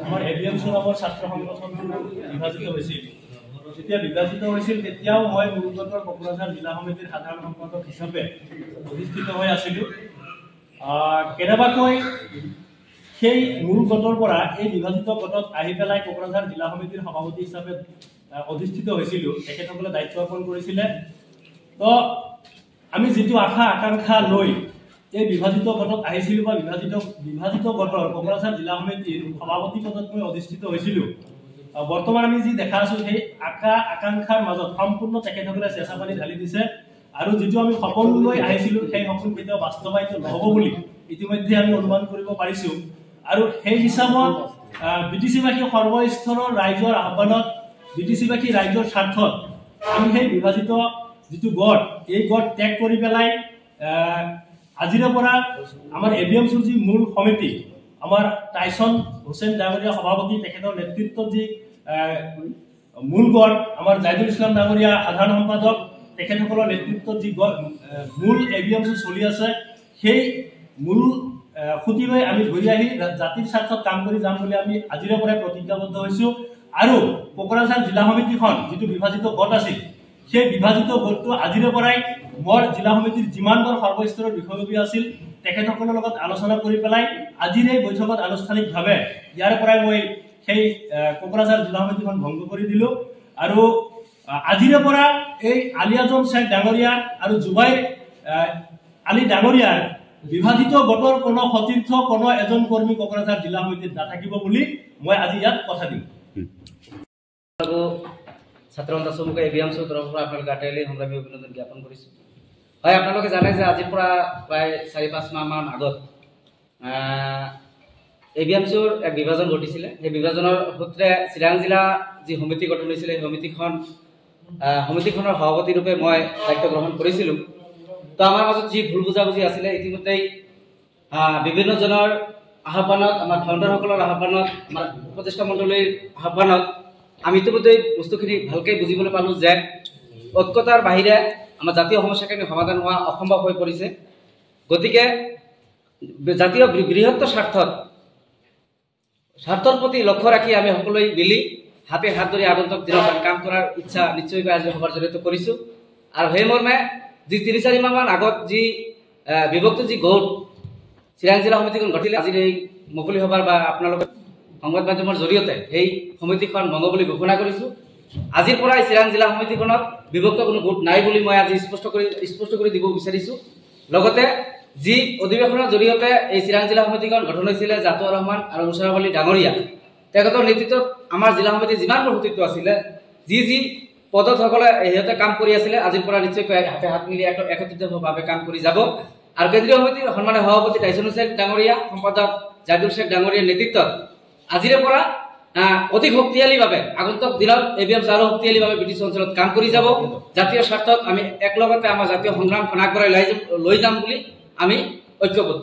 আমাৰ এবিএমচি নামৰ ছাত্ৰ সংগঠনটো বিভাজিত হৈছিল। যেতিয়া বিভাজিত হৈছিল তেতিয়াও মই মুৰুগতৰ কোকৰাঝাৰ জিলা সমিতিৰ সাধাৰণ সম্পাদক হিচাপে অধিষ্ঠিত হৈ আছিলোঁ। কেনেবাকৈ সেই মুৰুগতৰ পৰা এই বিভাজিত গোটত আহি পেলাই কোকৰাঝাৰ জিলা সমিতিৰ সভাপতি হিচাপে অধিষ্ঠিত হৈছিলোঁ। তেখেতসকলে দায়িত্ব অৰ্পণ কৰিছিলে। তো আমি যিটো আশা আকাংক্ষা লৈ এই বিভাজিত গোটত আহিছিলোঁ বা বিভাজিত গোটৰ কোকৰাঝাৰ জিলা সমিতিৰ সভাপতি পদত মই অধিষ্ঠিত হৈছিলোঁ, বৰ্তমান আমি যি দেখা আছোঁ সেই আকাংক্ষাৰ মাজত সম্পূৰ্ণ তেখেতসকলে চেঁচা পানী ঢালি দিছে। আৰু যিটো আমি সপোন লৈ আহিছিলোঁ সেই সপোন কেতিয়াও বাস্তৱায়িত নহ'ব বুলি ইতিমধ্যে আমি অনুমান কৰিব পাৰিছোঁ। আৰু সেই হিচাপত বিটিচিবাসী সৰ্বস্তৰৰ ৰাইজৰ আহ্বানত বিটিচিবাসী ৰাইজৰ স্বাৰ্থত আমি সেই বিভাজিত যিটো গোট এই গোট ত্যাগ কৰি পেলাই আজিৰে পৰা আমাৰ এবিএমচিৰ যি মূল সমিতি আমাৰ টাইছন হুছেইন ডাঙৰীয়া সভাপতি, তেখেতৰ নেতৃত্বত যি মূল গোট আমাৰ জাইদুল ইছলাম ডাঙৰীয়া সাধাৰণ সম্পাদক, তেখেতসকলৰ নেতৃত্বত যি মূল এবিএমচি চলি আছে, সেই মূল খুঁটি লৈ আমি ঘূৰি আহি জাতিৰ স্বাৰ্থত কাম কৰি যাম বুলি আমি আজিৰে পৰাই প্ৰতিজ্ঞাবদ্ধ হৈছোঁ। আৰু কোকৰাঝাৰ জিলা সমিতিখন যিটো বিভাজিত গোট আছিল, সেই বিভাজিত গোটটো আজিৰে পৰাই মোৰ জিলা সমিতিৰ যিমানবোৰ সৰ্বস্তৰৰ বিষয়ববী আছিল তেখেতসকলৰ লগত আলোচনা কৰি পেলাই আজিৰ এই বৈঠকত আনুষ্ঠানিকভাৱে ইয়াৰ পৰাই মই সেই কোকৰাঝাৰ জিলা সমিতিখন ভংগ কৰি দিলোঁ। আৰু আজিৰে পৰা এই আলী আজম শ্বেখ ডাঙৰীয়া আৰু জুবাইৰ আলী ডাঙৰীয়াৰ বিভাজিত গোটৰ কোনো সতীৰ্থ কোনো এজন কৰ্মী কোকৰাঝাৰ জিলা সমিতিত নাথাকিব বুলি মই আজি ইয়াত কথা দিম। ছাত্ৰ সন্থা চমুকৈ এবিএমচিৰ তৰফৰ পৰা আপোনালোকে আটাইলৈ সংগ্ৰামী অভিনন্দন জ্ঞাপন কৰিছোঁ। হয়, আপোনালোকে জানে যে আজিৰ পৰা প্ৰায় 4-5 মাহমান আগত এবিএমচিৰ এক বিভাজন ঘটিছিলে। সেই বিভাজনৰ সূত্ৰে চিৰাং জিলা যি সমিতি গঠন হৈছিলে সেই সমিতিখনৰ সভাপতি ৰূপে মই দায়িত্ব গ্ৰহণ কৰিছিলোঁ। তো আমাৰ মাজত যি ভুল বুজাবুজি আছিলে ইতিমধ্যেই বিভিন্নজনৰ আহ্বানত, আমাৰ ফাউণ্ডাৰসকলৰ আহ্বানত, আমাৰ উপদেষ্টা মণ্ডলীৰ আহ্বানত আমি ইতিমধ্যে বস্তুখিনি ভালকৈ বুজিবলৈ পালোঁ যে ঐক্যতাৰ বাহিৰে আমাৰ জাতীয় সমস্যাখিনি সমাধান হোৱা অসম্ভৱ হৈ পৰিছে। গতিকে জাতীয় বৃহত্তৰ স্বাৰ্থৰ প্ৰতি লক্ষ্য ৰাখি আমি সকলোৱে মিলি হাতে হাত ধৰি আগন্তুক দিনত কাম কৰাৰ ইচ্ছা নিশ্চয়কৈ আজি সভাৰ জৰিয়তে কৰিছোঁ। আৰু সেই মৰ্মে যি 3-4 মাহমান আগত যি বিভক্ত যি গোট চিৰাং জিলা সমিতিখন গঠিলে, আজিৰ এই মুকলি সভাৰ বা আপোনালোকে সংবাদ মাধ্যমৰ জৰিয়তে সেই সমিতিখন ভংগ বুলি ঘোষণা কৰিছোঁ। আজিৰ পৰা চিৰাং জিলা সমিতিখনত বিভক্ত কোনো গোট নাই বুলি মই আজি স্পষ্ট কৰি দিব বিচাৰিছোঁ। লগতে যি অধিৱেশনৰ জৰিয়তে এই চিৰাং জিলা সমিতিখন গঠন হৈছিলে জাতুৱাৰ ৰহমান আৰু মুছাৰফ আলী ডাঙৰীয়া, তেখেতৰ নেতৃত্বত আমাৰ জিলা সমিতিৰ যিমানবোৰ সতীৰ্থ আছিলে, যি পদত সকলে সিহঁতে কাম কৰি আছিলে, আজিৰ পৰা নিশ্চয়কৈ হাতে হাত মিলি একত্ৰিতভাৱে কাম কৰি যাব। আৰু কেন্দ্ৰীয় সমিতিৰ সন্মানীয় সভাপতি টাইছন হুছেইন ডাঙৰীয়া, সম্পাদক জাইদুল শ্বেখ ডাঙৰীয়াৰ নেতৃত্বত আজিৰে পৰা অধিক শক্তিশালীভাৱে আগন্তুক দিনত এবিএমচি আৰু শক্তিশালীভাৱে বিটিচি অঞ্চলত কাম কৰি যাব। জাতীয় স্বাৰ্থত আমি একলগতে আমাৰ জাতীয় সংগ্ৰামখন আগবঢ়াই লৈ যাম বুলি আমি ঐক্যবদ্ধ।